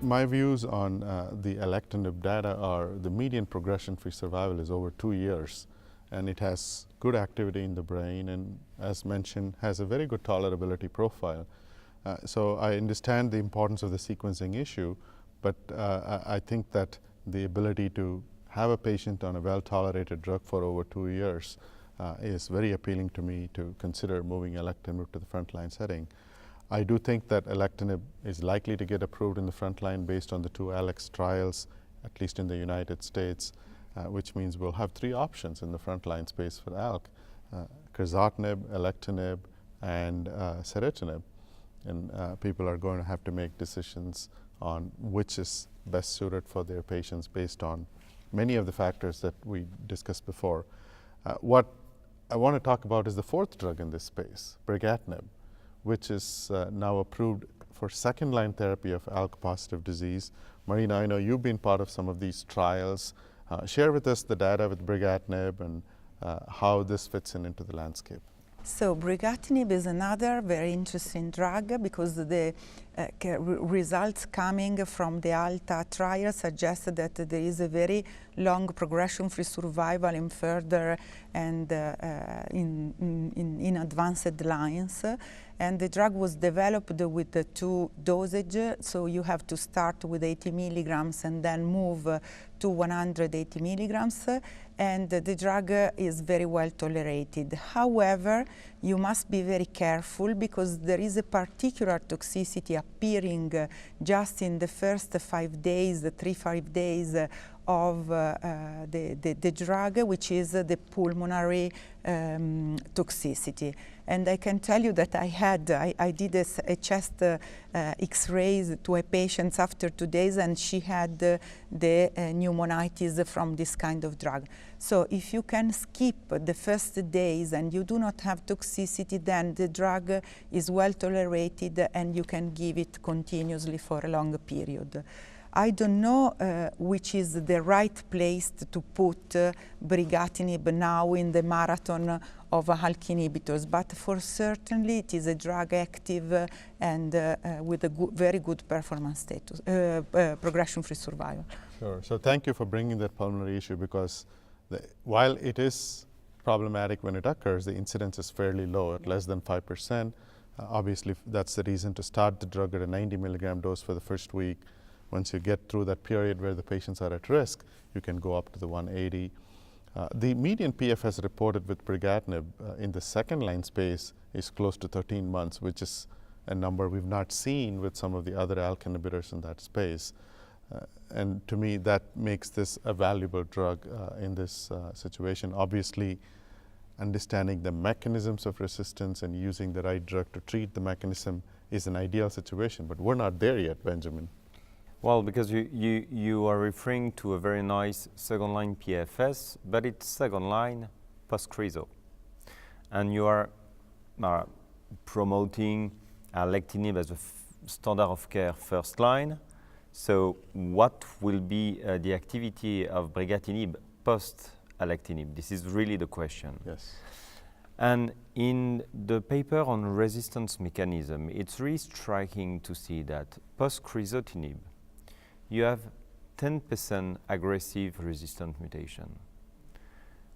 my views on the alectinib data are the median progression-free survival is over 2 years, and it has good activity in the brain, and as mentioned, has a very good tolerability profile. So I understand the importance of the sequencing issue, but I think that the ability to have a patient on a well-tolerated drug for over 2 years is very appealing to me to consider moving alectinib to the frontline setting. I do think that alectinib is likely to get approved in the frontline based on the 2 ALX trials, at least in the United States, which means we'll have 3 options in the frontline space for ALK, crizotinib, alectinib, and ceritinib. And people are going to have to make decisions on which is best suited for their patients based on many of the factors that we discussed before. What I want to talk about is the 4th drug in this space, brigatinib, which is now approved for second-line therapy of ALK-positive disease. Marina, I know you've been part of some of these trials. Share with us the data with brigatinib and how this fits into the landscape. So brigatinib is another very interesting drug because the results coming from the ALTA trial suggest that there is a very long progression-free survival in further and in advanced lines. And the drug was developed with the 2 dosage, so you have to start with 80 milligrams and then move to 180 milligrams, and the drug is very well tolerated. However, you must be very careful because there is a particular toxicity appearing just in the first 5 days, 3-5 days of the drug, which is the pulmonary toxicity. And I can tell you that I did a chest X-rays to a patient after 2 days, and she had the pneumonitis from this kind of drug. So if you can skip the first days and you do not have toxicity, then the drug is well tolerated and you can give it continuously for a long period. I don't know which is the right place to put brigatinib now in the marathon of ALK inhibitors, but for certainly it is a drug active and with a very good performance status, progression-free survival. Sure. So thank you for bringing that pulmonary issue because while it is problematic when it occurs, the incidence is fairly low at less than 5%. Obviously, that's the reason to start the drug at a 90 milligram dose for the first week. Once you get through that period where the patients are at risk, you can go up to the 180. The median PFS reported with brigatinib in the second-line space is close to 13 months, which is a number we've not seen with some of the other ALK inhibitors in that space. And to me, that makes this a valuable drug in this situation. Obviously, understanding the mechanisms of resistance and using the right drug to treat the mechanism is an ideal situation, but we're not there yet, Benjamin. Well, because you are referring to a very nice second-line PFS, but it's second-line post-crizo. And you are promoting alectinib as a standard of care first line. So what will be the activity of brigatinib post-alectinib? This is really the question. Yes. And in the paper on resistance mechanism, it's really striking to see that post-crizotinib, you have 10% aggressive resistant mutation.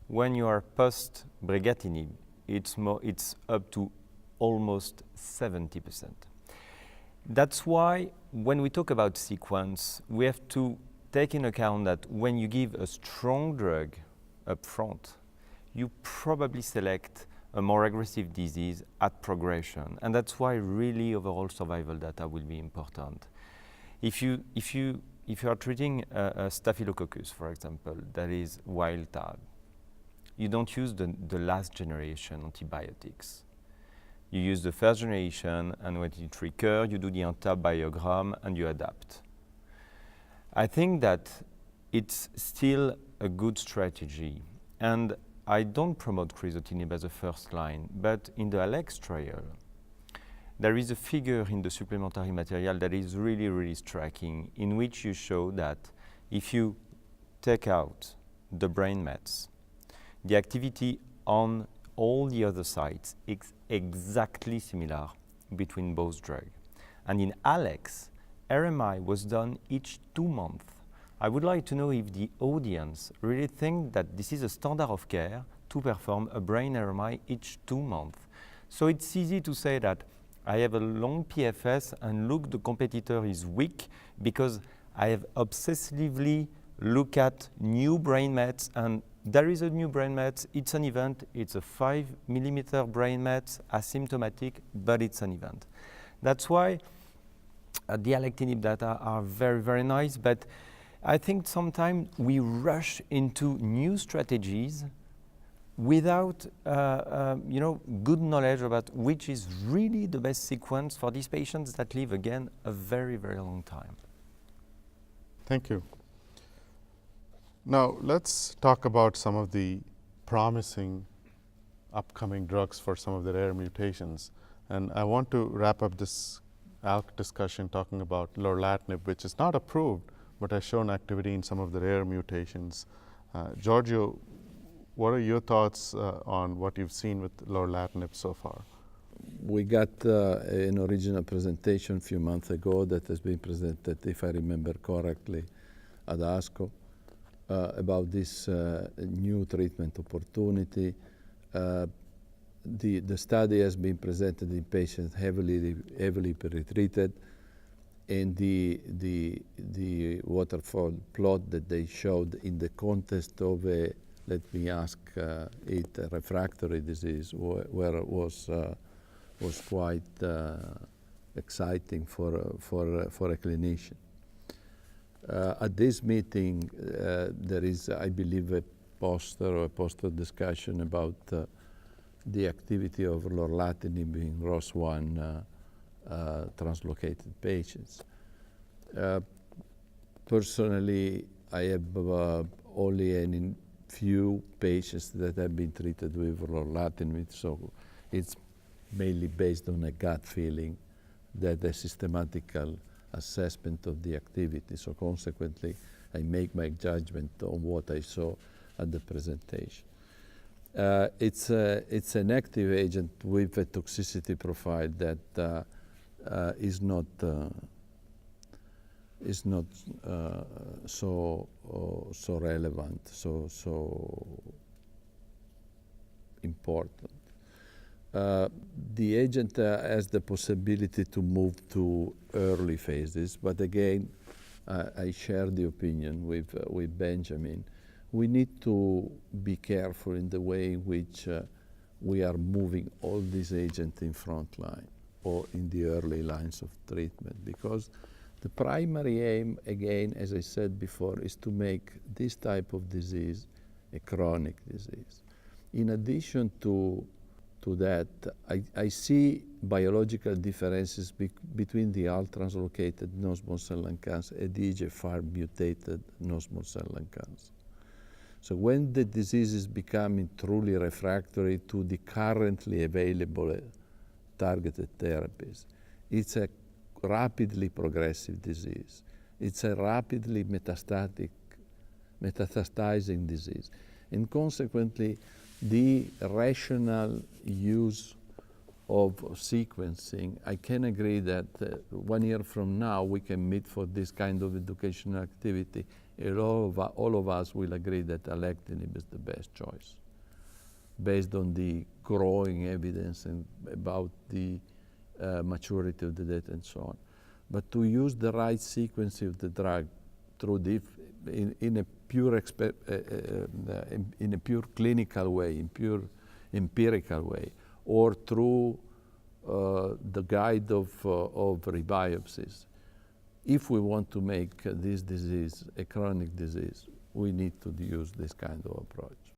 When you are post-brigatinib, it's up to almost 70%. That's why when we talk about sequence, we have to take in account that when you give a strong drug up front, you probably select a more aggressive disease at progression. And that's why really overall survival data will be important. If you are treating a staphylococcus, for example, that is wild type, you don't use the last generation antibiotics. You use the first generation, and when it recurs, you do the antibiogram and you adapt. I think that it's still a good strategy. And I don't promote crizotinib as a first line, but in the ALX trial, there is a figure in the supplementary material that is really, really striking, in which you show that if you take out the brain mets, the activity on all the other sites is exactly similar between both drugs. And in ALX, RMI was done each 2 months. I would like to know if the audience really think that this is a standard of care to perform a brain RMI each 2 months. So it's easy to say that I have a long PFS and look, the competitor is weak because I have obsessively looked at new brain mets, and there is a new brain met, it's an event, it's a 5 millimeter brain met, asymptomatic, but it's an event. That's why the alectinib data are very, very nice, but I think sometimes we rush into new strategies without good knowledge about which is really the best sequence for these patients that live, again, a very, very long time. Thank you. Now, let's talk about some of the promising upcoming drugs for some of the rare mutations. And I want to wrap up this ALK discussion talking about lorlatinib, which is not approved, but has shown activity in some of the rare mutations. Giorgio, what are your thoughts on what you've seen with lorlatinib so far? We got an original presentation a few months ago that has been presented, if I remember correctly, at ASCO about this new treatment opportunity. The study has been presented in patients heavily pretreated, and the waterfall plot that they showed in the context of a, let me ask it, a refractory disease, where it was quite exciting for a clinician. At this meeting, there is, I believe, a poster discussion about the activity of lorlatinib in ROS1 translocated patients. Personally, I have only a few patients that have been treated with lorlatinib, so it's mainly based on a gut feeling that a systematical assessment of the activity. So consequently, I make my judgment on what I saw at the presentation. It's an active agent with a toxicity profile that is not so relevant, so important. The agent has the possibility to move to early phases, but again, I share the opinion with Benjamin. We need to be careful in the way in which we are moving all these agents in front line or in the early lines of treatment, because the primary aim, again, as I said before, is to make this type of disease a chronic disease. In addition to that, I see biological differences between the ALK translocated non-small cell lung cancer and the EGFR mutated non-small cell lung cancer. So when the disease is becoming truly refractory to the currently available targeted therapies, it's a rapidly progressive disease. It's a rapidly metastasizing disease. And consequently, the rational use of sequencing, I can agree that 1 year from now we can meet for this kind of educational activity, and all of us will agree that alectinib is the best choice, based on the growing evidence and about the maturity of the data and so on. But to use the right sequencing of the drug through in a pure clinical way, in pure empirical way, or through the guide of rebiopsies, if we want to make this disease a chronic disease, we need to use this kind of approach.